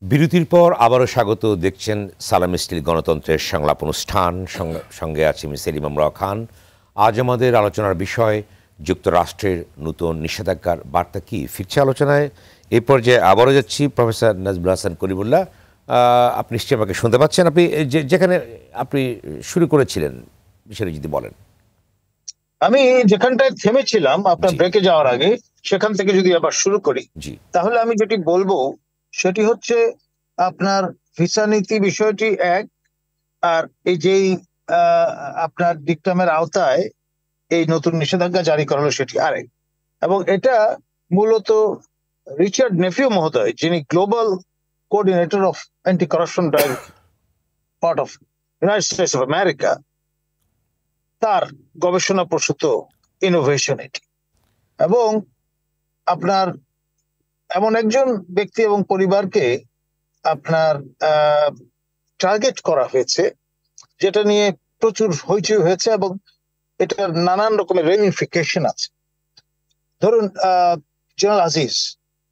বিরতির পর আবারও স্বাগত। দেখছেন সালাম স্টিল গণতন্ত্রের সংলাপ অনুষ্ঠান, সঙ্গে আছে আমি সেলিম আমরা খান। আজ আমাদের আলোচনার বিষয় যুক্তরাষ্ট্রের নতুন নিষেধাজ্ঞার বার্তা কি। ফিরছে আলোচনায় এই পর্যায়ে আবারও যাচ্ছি প্রফেসর নাজমুল হাসান করিমুল্লাহ। আপনি নিশ্চয়ই আমাকে শুনতে পাচ্ছেন? আপনি যেখানে আপনি শুরু করেছিলেন বিষয়টি যদি বলেন। আমি যেখানটায় থেমেছিলাম আপনার ব্রেকে যাওয়ার আগে, সেখান থেকে যদি আবার শুরু করি, তাহলে আমি যেটি বলবো সেটি হচ্ছে আপনার ভিসা নীতি বিষয়টি এক, আর এই যেই আপনার ডিকটামের আওতায় এই নতুন নিষেধাজ্ঞা জারি করা হলো সেটি আরেক। এবং এটা মূলত রিচার্ড নেফিউ মহোদয়, যিনি global coordinator of anti corruption drive part of United states of America, তার গবেষণা প্রসূত ইনোভেশন এটি। এবং আপনার এমন একজন ব্যক্তি এবং পরিবারকে আপনার টার্গেট করা হয়েছে, যেটা নিয়ে প্রচুর হইচই হয়েছে এবং এটার নানান রকমের রেমিফিকেশন আছে। ধরুন জেনারেল আজিজ,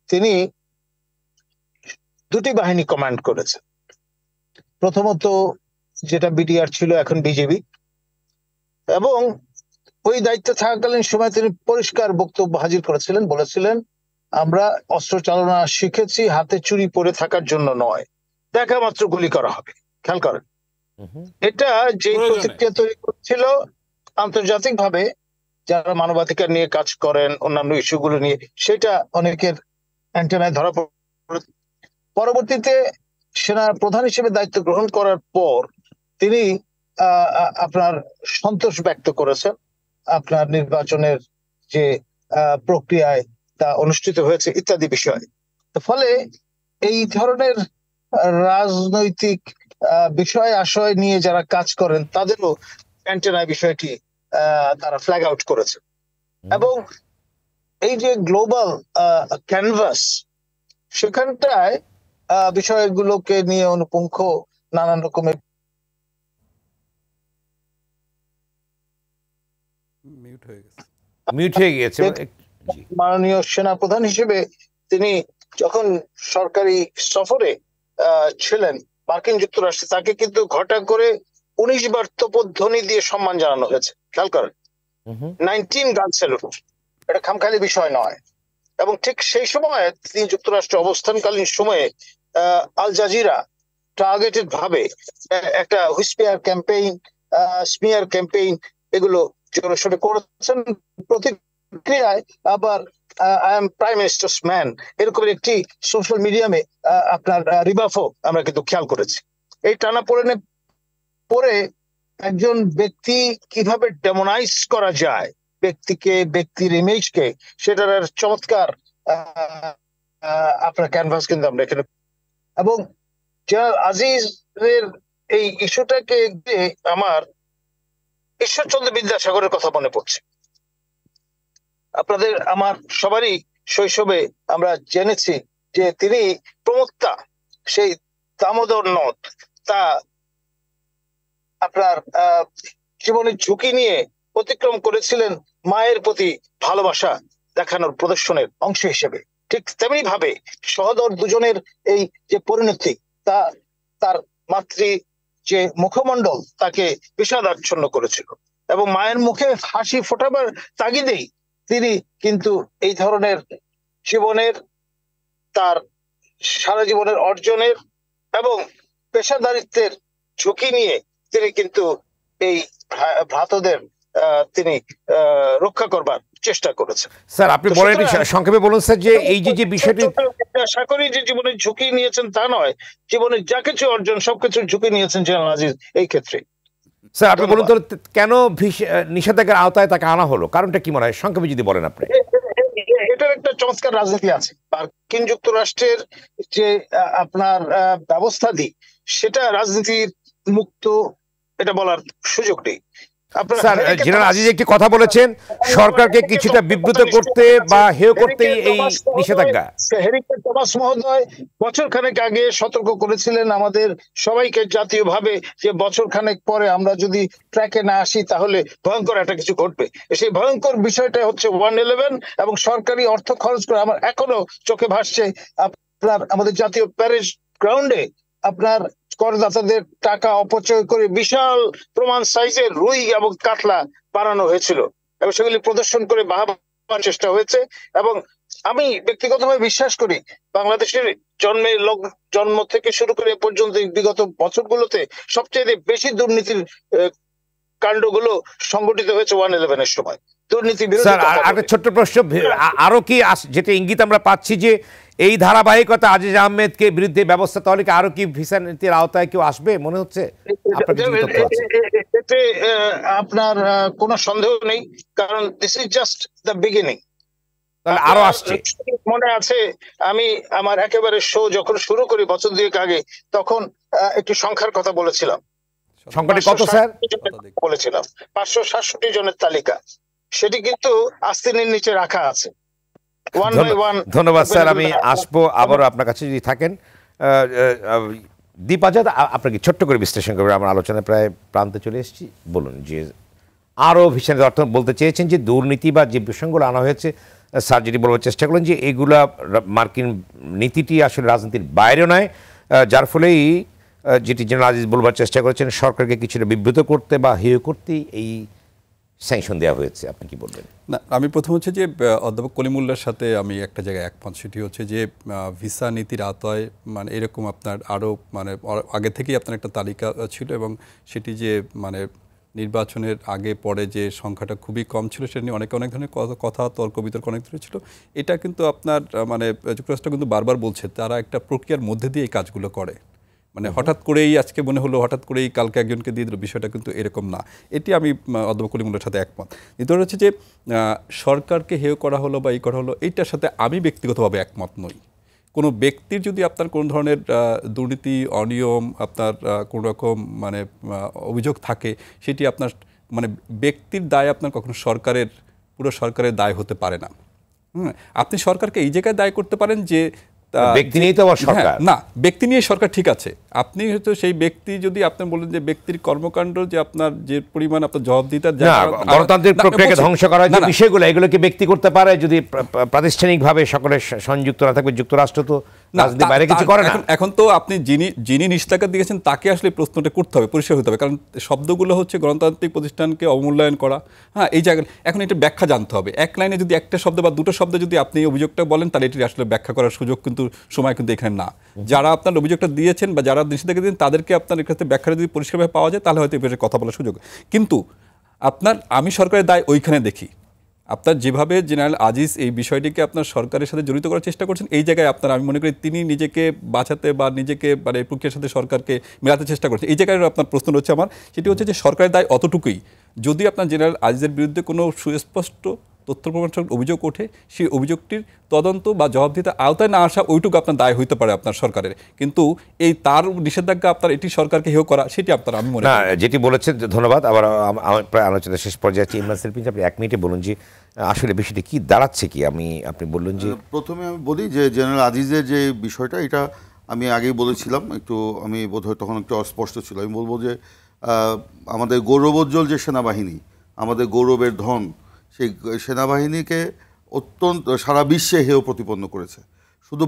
তিনি দুটি বাহিনী কমান্ড করেছেন। প্রথমত যেটা বিডিআর ছিল, এখন বিজেপি, এবং ওই দায়িত্বে থাকাকালীন সময় তিনি পরিষ্কার বক্তব্য হাজির করেছিলেন, বলেছিলেন আমরা অস্ত্র চালনা শিখেছি হাতে চুরি পরে থাকার জন্য নয়, দেখা মাত্র গুলি করা হবে। খেয়াল করেন, এটা যে প্রতিক্রিয়া তৈরি করছিল আন্তর্জাতিক ভাবে যারা মানবাধিকার নিয়ে কাজ করেন, অন্যান্য ইস্যুগুলো নিয়ে, সেটা অনেকের অ্যান্টেনায় ধরা পড়ে। পরবর্তীতে সেনা প্রধান হিসেবে দায়িত্ব গ্রহণ করার পর তিনি আপনার সন্তোষ ব্যক্ত করেছেন আপনার নির্বাচনের যে প্রক্রিয়ায় তা অনুষ্ঠিত হয়েছে ইত্যাদি বিষয়। ফলে এই ধরনের রাজনৈতিক বিষয় আশয় নিয়ে যারা কাজ করেন তাদেরও অ্যান্টেনায় বিষয়টি তারা ফ্ল্যাগ আউট করেছে। এবং এই যে গ্লোবাল ক্যানভাস, সেখানটায় বিষয়গুলোকে নিয়ে অনুপুঙ্খ নানান রকমের মিউট হয়ে গেছে। মাননীয় সেনা প্রধান হিসেবে তিনি যখন সরকারি সফরে ছিলেন, মার্কিন যুক্তরাষ্ট্রে তাকে কিন্তু ঘটা করে 19 বার তোপধ্বনি দিয়ে সম্মান জানানো হয়েছে। খেয়াল করেন, 19 গান স্যালুট, এটা খামখালি বিষয় নয়। এবং ঠিক সেই সময়ে তিনি যুক্তরাষ্ট্রে অবস্থানকালীন সময়ে আল জাজিরা টার্গেটেড ভাবে একটা স্মিয়ার ক্যাম্পেইন এগুলো জোরসোরে করেছেন। প্রতিক্রিয়ায় আবার I am prime ministers man এরকম একটি সোশ্যাল মিডিয়ামে আপনার রিবাফও আমরা কিন্তু খেয়াল করেছি। এই টানাপোড়েনে পরে একজন ব্যক্তি কিভাবে ডেমোনাইজ করা যায় ব্যক্তির ইমেজকে, সেটার চমৎকার আপনার ক্যানভাস কিন্তু আমরা এখানে। এবং জেনারেল আজিজের এই ইস্যুটাকে আমার ঈশ্বরচন্দ্র বিদ্যাসাগরের কথা মনে পড়ছে। আপনাদের আমার সবারই শৈশবে আমরা জেনেছি যে তিনি প্রমত্তা সেই দামোদর নদ তা আপনার জীবনের ঝুঁকি নিয়ে অতিক্রম করেছিলেন মায়ের প্রতি ভালোবাসা দেখানোর প্রদর্শনের অংশ হিসেবে। ঠিক তেমনি ভাবে সহোদর দুজনের এই যে পরিণতি তা তার মাতৃ যে মুখমণ্ডল তাকে বিষাদাচ্ছন্ন করেছিল, এবং মায়ের মুখে হাসি ফোটাবার তাগিদেই তিনি কিন্তু এই ধরনের জীবনের তার সারা জীবনের অর্জনের এবং পেশাদারিত্বের ঝুঁকি নিয়ে তিনি কিন্তু এই ভ্রাতদের তিনি রক্ষা করবার চেষ্টা করেছেন। স্যার আপনি বলেন, সংক্ষেপে বলুন স্যার, যে এই যে বিষয়টি আশা করি যে জীবনের ঝুঁকি নিয়েছেন তা নয়, জীবনের যা কিছু অর্জন সবকিছুর ঝুঁকি নিয়েছেন জেনারেল আজিজ এই ক্ষেত্রে। স্যার আপনি বলুন তো কেন নিষেধাজ্ঞার আওতায় তাকে আনা হলো, কারণটা কি মনে হয় সংক্ষেপে যদি বলেন আপনি। এটার একটা চমৎকার রাজনীতি আছে। মার্কিন যুক্তরাষ্ট্রের যে আপনার ব্যবস্থাদি সেটা রাজনীতির মুক্ত, এটা বলার সুযোগ নেই। স্যার জেনারেল আজিজ একটি কথা বলেছেন, সরকারকে কিছুটা বিব্রত করতে বা হেয় করতে এই নিষেধাজ্ঞা। হেরিকেট টমাস মহোদয় বছরখানেক আগে সতর্ক করেছিলেন আমাদের সবাইকে জাতীয়ভাবে যে বছরখানেক পরে আমরা যদি ট্র্যাকে না আসি তাহলে ভয়ঙ্কর একটা কিছু ঘটবে। সেই ভয়ঙ্কর বিষয়টা হচ্ছে 111 এবং সরকারি অর্থ খরচ করে আমার এখনো চোখে ভাসছে আপনার আমাদের জাতীয় প্যারেড গ্রাউন্ডে আপনার করদাতাদের টাকা অপচয় করে বিশাল প্রমাণ সাইজের রুই এবং কাতলা বানানো হয়েছিল এবং সেগুলি প্রদর্শন করে বাহাবার চেষ্টা হয়েছে। এবং আমি ব্যক্তিগতভাবে বিশ্বাস করি বাংলাদেশের জন্ম থেকে শুরু করে পর্যন্ত বিগত বছরগুলোতে সবচেয়ে বেশি দুর্নীতির কাণ্ডগুলো সংগঠিত হয়েছে 111 এর সময়। দুর্নীতি বিরোধী। স্যার একটা ছোট্ট প্রশ্ন, আরো কি যেটা ইঙ্গিত আমরা পাচ্ছি যে এই ধারাবাহিকতা আজিজ আহমেদকে বিরুদ্ধে ব্যবস্থা, তাহলে কি আরো কি ভিসা নীতির আওতায় কেউ আসবে মনে হচ্ছে? এতে আপনার কোনো সন্দেহ নেই, কারণ this is just the beginning. আরো আসছে। মনে আছে আমি আমার একেবারে শো যখন শুরু করি বছর দুয়েক আগে, তখন একটি সংখ্যার কথা বলেছিলাম। সংখ্যাটি কত স্যার? বলেছিলাম 567 জনের তালিকা, সেটি কিন্তু আস্তিনের নিচে রাখা আছে। ধন্যবাদ স্যার, আমি আসবো আবারও আপনার কাছে যদি থাকেন। দীপ আজাদ, আপনাকে ছোট্ট করে বিশ্লেষণ করবে, আমার আলোচনা প্রায় প্রান্তে চলে এসেছি। বলুন যে আরও ভিশন অর্থ বলতে চেয়েছেন যে দুর্নীতি বা যে বিষয়গুলো আনা হয়েছে, স্যার যেটি বলবার চেষ্টা করলেন যে এগুলা মার্কিন নীতিটি আসলে রাজনীতির বাইরে নয়, যার ফলেই যেটি জেনারেল আজিজ বলবার চেষ্টা করেছেন সরকারকে কিছুটা বিব্রত করতে বা হেয় করতেই এই স্যাংশন দেওয়া হয়েছে। আপনি কি বলবেন? না, আমি প্রথম হচ্ছে যে অধ্যাপক কলিমুল্লাহর সাথে আমি একটা জায়গায় একমত, সেটি হচ্ছে যে ভিসা নীতির আওতায় মানে এরকম আপনার আরও মানে আগে থেকেই আপনার একটা তালিকা ছিল, এবং সেটি যে মানে নির্বাচনের আগে পরে যে সংখ্যাটা খুবই কম ছিল সেটা নিয়ে অনেক ধরনের কথা তর্ক বিতর্ক অনেক ধরে ছিল। এটা কিন্তু আপনার মানে যুক্তরাষ্ট্র কিন্তু বারবার বলছে তারা একটা প্রক্রিয়ার মধ্যে দিয়ে এই কাজগুলো করে, মানে হঠাৎ করেই আজকে মনে হলো হঠাৎ করেই কালকে একজনকে দিয়ে দিল, বিষয়টা কিন্তু এরকম না। এটি আমি অধ্যাপক কলিমুল্লাহর সাথে একমত। দ্বিতীয় হচ্ছে যে সরকারকে হেয় করা হলো বা এই করা হলো, এইটার সাথে আমি ব্যক্তিগতভাবে একমত নই। কোনো ব্যক্তির যদি আপনার কোনো ধরনের দুর্নীতি অনিয়ম আপনার কোনো রকম মানে অভিযোগ থাকে, সেটি আপনার মানে ব্যক্তির দায় আপনার কখনো পুরো সরকারের দায় হতে পারে না। আপনি সরকারকে এই জায়গায় দায় করতে পারেন যে ব্যক্তি নিয়েই তো আবার সরকার। না, ব্যক্তি নিয়ে সরকার ঠিক আছে, আপনি হয়তো সেই ব্যক্তি যদি আপনি বলেন যে ব্যক্তির কর্মকাণ্ড যে আপনার যে পরিমাণ আপনার জবাবদিহিতার গণতান্ত্রিক প্রক্রিয়াকে ধ্বংস করার যে বিষয়গুলো এগুলোকে ব্যক্তি করতে পারে যদি প্রাতিষ্ঠানিকভাবে সকলের সংযুক্ত না থাকবে। যুক্তরাষ্ট্র তো রাজনীতি বাইরে কিছু করে না। এখন তো আপনি যিনি নিষেধাজ্ঞা দিয়েছেন তাকে আসলে প্রশ্নটা করতে হবে, পরিষ্কার হতে হবে, কারণ শব্দগুলো হচ্ছে গণতান্ত্রিক প্রতিষ্ঠানকে অবমূল্যায়ন করা। হ্যাঁ, এই জায়গায় এখন এটা ব্যাখ্যা জানতে হবে। এক লাইনে যদি একটা শব্দ বা দুটো শব্দ যদি আপনি অভিযোগটা বলেন তাহলে এটি আসলে ব্যাখ্যা করার সুযোগ কিন্তু সময় কিন্তু এখানে না। যারা আপনার অভিযোগটা দিয়েছেন বা যারা নিষেধাজ্ঞা দিয়েছেন তাদেরকে আপনার এক্ষেত্রে ব্যাখ্যাটা যদি পরিষ্কারভাবে পাওয়া যায় তাহলে হয়তো এই বিষয়ে কথা বলার সুযোগ। কিন্তু আমি সরকারের দায় ওইখানে দেখি, আপনার যেভাবে জেনারেল আজিজ এই বিষয়টিকে আপনার সরকারের সাথে জড়িত করার চেষ্টা করছেন, এই জায়গায় আমি মনে করি তিনি নিজেকে বাঁচাতে বা নিজেকে এই প্রক্রিয়ার সাথে সরকারকে মেলাতে চেষ্টা করছেন। এই জায়গায় আপনার প্রশ্ন হচ্ছে আমার, সেটি হচ্ছে যে সরকারের দায় অতটুকুই, যদি আপনার জেনারেল আজিজের বিরুদ্ধে কোনো সুস্পষ্ট তথ্য প্রমাণ অভিযোগ ওঠে, সেই অভিযোগটির তদন্ত বা জবাবদিহিতার আওতায় না আসা ওইটুকু আপনার দায় হইতে পারে আপনার সরকারের। কিন্তু এই তার নিষেধাজ্ঞা আপনার এটি সরকারকে হেয় করা, সেটি আপনার আমি মনে করি যেটি বলেছেন। ধন্যবাদ। আবার আমার প্রায় আলোচনা শেষ পর্যায়ে আছে। ইমরান সেলফিন, আপনি 1 মিনিটে বলুন যে আসলে বিষয়টি কি দাঁড়াচ্ছে কি। আপনি বললেন যে প্রথমে আমি বলি যে জেনারেল আজিজের যে বিষয়টা, এটা আমি আগেই বলেছিলাম, আমি বোধহয় তখন একটু অস্পষ্ট ছিল। আমি বলবো যে আমাদের গৌরবোজ্জ্বল যে সেনাবাহিনী, আমাদের গৌরবের ধন, সেই সেনাবাহিনীকে অত্যন্ত সারা বিশ্বে হেয় প্রতিপন্ন করেছে। শুধু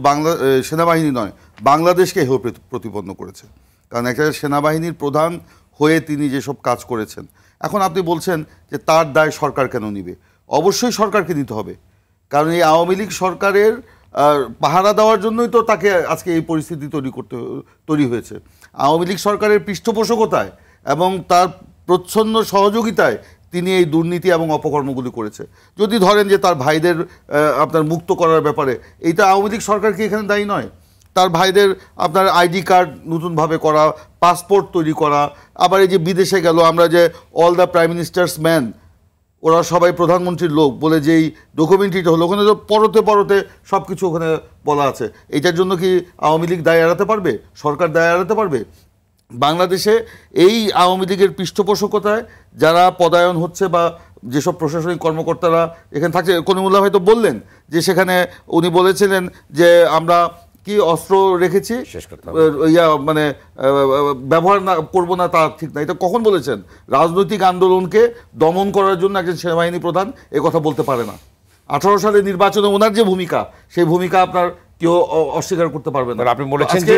সেনাবাহিনী নয়, বাংলাদেশকে হেয় প্রতিপন্ন করেছে। কারণ একটা সেনাবাহিনীর প্রধান হয়ে তিনি যেসব কাজ করেছেন, এখন আপনি বলছেন যে তার দায় সরকার কেন নিবে? অবশ্যই সরকারকে নিতে হবে, কারণ এই আওয়ামী লীগ সরকারের পাহারা দেওয়ার জন্যই তো তাকে আজকে এই পরিস্থিতি তৈরি হয়েছে। আওয়ামী লীগ সরকারের পৃষ্ঠপোষকতায় এবং তার প্রচ্ছন্ন সহযোগিতায় তিনি এই দুর্নীতি এবং অপকর্মগুলি করেছে। যদি ধরেন যে তার ভাইদের আপনার মুক্ত করার ব্যাপারে, এইটা আওয়ামী লীগ সরকার কি এখানে দায়ী নয়? তার ভাইদের আপনার আইডি কার্ড নতুনভাবে করা, পাসপোর্ট তৈরি করা, আবার এই যে বিদেশে গেল, আমরা যে all the prime ministers man, ওরা সবাই প্রধানমন্ত্রীর লোক বলে যেই ডকুমেন্টারিটা হলো, ওখানে তো পরতে সব কিছু ওখানে বলা আছে। এটার জন্য কি আওয়ামী লীগ দায় এড়াতে পারবে? সরকার দায় এড়াতে পারবে? বাংলাদেশে এই আওয়ামী লীগের পৃষ্ঠপোষকতায় যারা পদায়ন হচ্ছে বা যেসব প্রশাসনিক কর্মকর্তারা এখানে থাকছে, কলিমুল্লাহ হয়তো বললেন যে সেখানে উনি বলেছিলেন যে আমরা কি অস্ত্র রেখেছি মানে ব্যবহার না করবো না, তা ঠিক না। এটা কখন বলেছেন? রাজনৈতিক আন্দোলনকে দমন করার জন্য একজন সেনাবাহিনী প্রধান এ কথা বলতে পারে না। 18 সালে নির্বাচনে ওনার যে ভূমিকা, সেই ভূমিকা আপনার কেউ অস্বীকার করতে পারবে না। আপনি বলেছেন যে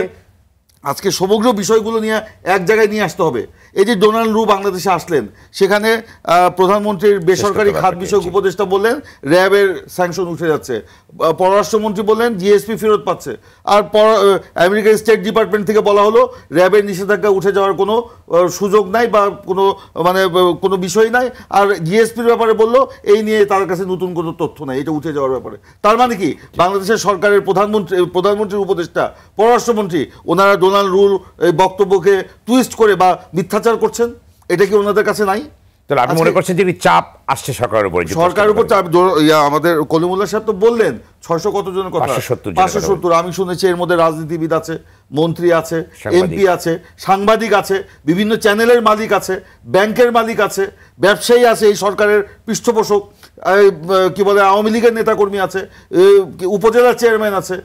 আজকে সমগ্র বিষয়গুলো নিয়ে এক জায়গায় নিয়ে আসতে হবে। এই যে ডোনাল্ড রু বাংলাদেশে আসলেন, সেখানে প্রধানমন্ত্রীর বেসরকারি খাত বিষয়ক উপদেষ্টা বললেন র্যাবের স্যাংশন উঠে যাচ্ছে, পররাষ্ট্রমন্ত্রী বললেন জিএসপি ফেরত পাচ্ছে, আর আমেরিকার স্টেট ডিপার্টমেন্ট থেকে বলা হলো র্যাবের নিষেধাজ্ঞা উঠে যাওয়ার কোনো সুযোগ নাই বা কোনো বিষয় নাই। আর জিএসপির ব্যাপারে বললো এই নিয়ে তার কাছে নতুন কোনো তথ্য নাই, এটা উঠে যাওয়ার ব্যাপারে। তার মানে কি বাংলাদেশের সরকারের প্রধানমন্ত্রীর উপদেষ্টা, পররাষ্ট্রমন্ত্রী, ওনারা ডোনাল্ড রুর এই বক্তব্যকে টুইস্ট করে বা মিথ্যাচার করছেন? এটা কি ওনাদের কাছে নাই? তাহলে আপনি মনে করছেন যে চাপ আসছে সরকারের উপর? সরকারের উপর চাপ, আমাদের কলিমুল্লাহ সাহেব তো বললেন 600 কতজনের কথা, 570। আমি শুনেছি এর মধ্যে রাজনীতিবিদ আছে, মন্ত্রী আছে, এমপি আছে, সাংবাদিক আছে, বিভিন্ন চ্যানেলের মালিক আছে, ব্যাংকের মালিক আছে, ব্যবসায়ী আছে, এই সরকারের পৃষ্ঠপোষক, কি বলে আওয়ামী লীগের নেতাকর্মী আছে, উপজেলার চেয়ারম্যান আছে,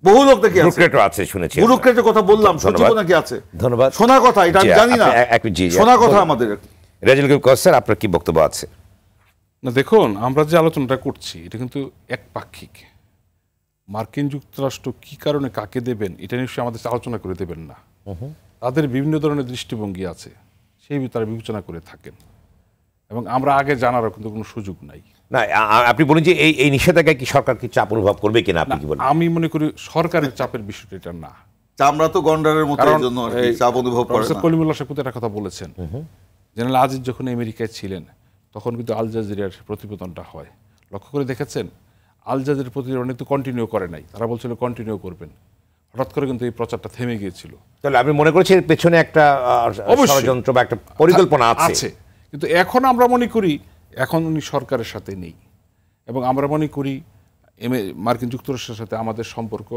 বহু লোক নাকি আছে, শুনেছি। ব্যুরোক্রেটের কথা বললাম, সচিব নাকি আছে। ধন্যবাদ। শোনা কথা, এটা আমি জানি না, শোনা কথা আমাদের। রেজাউল করিম স্যার, আপনার কি বক্তব্য আছে? না, দেখুন, আমরা যে আলোচনাটা করছি এটা কিন্তু একপাক্ষিক। মার্কিন যুক্তরাষ্ট্র কি কারণে কাকে দেবেন এটা নিশ্চয়ই আমাদের আলোচনা করে দেবেন না। তাদের বিভিন্ন ধরনের দৃষ্টিভঙ্গি আছে, সেই তারা বিবেচনা করে থাকেন, এবং আমরা আগে জানারও কিন্তু কোনো সুযোগ নাই। না, আপনি বলেন যে এই নিষেধাজ্ঞা কি সরকার কি চাপ অনুভব করবে কিনা, আপনি কি বলেন? আমি মনে করি সরকারের চাপের বিষয়টা এটা না। আমরা তো গন্ডারের মতো জন্য চাপ অনুভব করি না। কলিমুল্লাহ সাহেব একটা কথা বলেছেন, জেনারেল আজিজ যখন আমেরিকায় ছিলেন তখন কিন্তু আল জাজিরার প্রতিবেদনটা হয়, লক্ষ্য করে দেখেছেন? আল জাজিরার প্রতিবেদন তো কন্টিনিউ করে নাই, তারা বলছিল কন্টিনিউ করবেন, হঠাৎ করে কিন্তু এই প্রচারটা থেমে গিয়েছিল। তাহলে আপনি মনে করছেন এর পেছনে একটা ষড়যন্ত্র বা একটা পরিকল্পনা আছে? কিন্তু এখন আমরা মনে করি এখন উনি সরকারের সাথে নেই, এবং আমরা মনে করি মার্কিন যুক্তরাষ্ট্রের সাথে আমাদের সম্পর্ক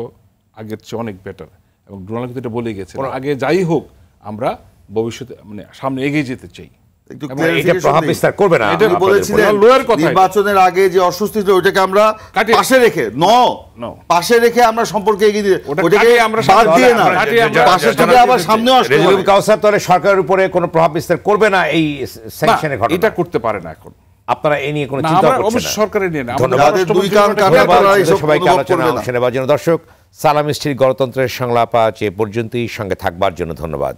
আগের চেয়ে অনেক বেটার, এবং ডোনাল্ড কিন্তু এটা বলে গেছে আগে যাই হোক আমরা ভবিষ্যতে মানে সামনে এগিয়ে যেতে চাই। একটু এবং এটা clarification প্রভাব দিই। বিস্তার করবে না এটা আপনি আপনাদের বলেছিলেন উপরে। উপরে। লয়ের কথা এটা। নির্বাচনের আগে যে অস্বস্তি ছিল ওইটাকে আমরা কাটিয়ে- পাশে রেখে No. পাশে রেখে আমরা সম্পর্কে এগিয়ে দিয়ে ওটা ওটাকে কাটিয়ে আমরা বাদ সামনে- দিয়ে না আমরা কাটিয়ে আমরা- পাশে থেকে আবার সামনেও আসতে রেজুলুল হবে। কাউসার তাহলে সরকারের উপরে কোনো প্রভাব বিস্তার করবে না এই স্যাংশনের না, ঘটনা এটা করতে পারে না এখন আপনারা এই নিয়ে কোনো না, চিন্তা আমরা করছেন অবশ্যই না সরকারের নিয়ে না, আমাদের ধন্যবাদ। যাদের দুই রাষ্ট্রমন্ত্রী কান ওটা কাটা করে ধন্যবাদ তারা এইসব সবাইকে অনুভব আলোচনা করবে না। অংশ নেবার জন্য। দর্শক, সালাম স্টির গণতন্ত্রের সংলাপ আজ এ পর্যন্তই। সঙ্গে থাকবার জন্য ধন্যবাদ।